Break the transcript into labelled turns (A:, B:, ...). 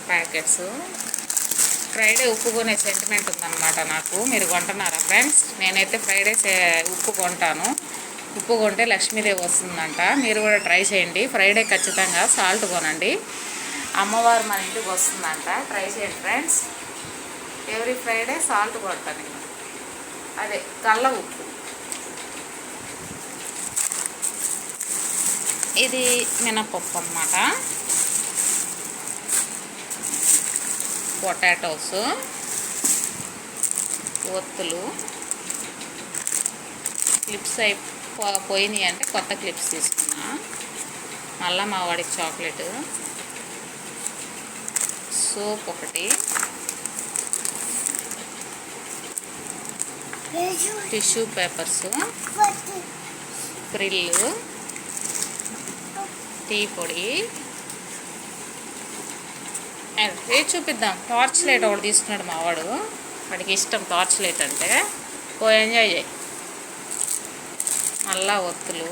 A: Packets. Friday ఉప్పు కొనే sentiment ఉందన్నమాట నాకు. మీరు కొంటున్నారా ఫ్రెండ్స్? నేనైతే ఫ్రైడే ఉప్పు కొంటాను. ఉప్పు కొంటే లక్ష్మీదేవి వస్తుందంట. మీరు కూడా ట్రై చేయండి. ఫ్రైడే ఖచ్చితంగా సాల్ట్ కొనండి. అమ్మవారు మన ఇంటికి వస్తుందంట. ట్రై చేయండి ఫ్రెండ్స్. ఎవ్రీ ఫ్రైడే సాల్ట్ కొడతాను. అదే కళ్ళ ఉప్పు. ఇది మినపప్పు అన్నమాట. పొటాటోస్, ఒత్తులు. క్లిప్స్ పోయినాయి అంటే కొత్త క్లిప్స్ తీసుకున్నా. మళ్ళీ మా వాడికి చాక్లెట్. సోప్ ఒకటి, టిష్యూ పేపర్స్, ప్రిల్లు, టీ పొడి. చూపిద్దాం. టార్చ్ లైట్ ఒకటి తీసుకున్నాడు మా వాడు. వాడికి ఇష్టం టార్చ్ లైట్ అంటే. ఎంజాయ్ చేయి. మళ్ళా ఒత్తులు,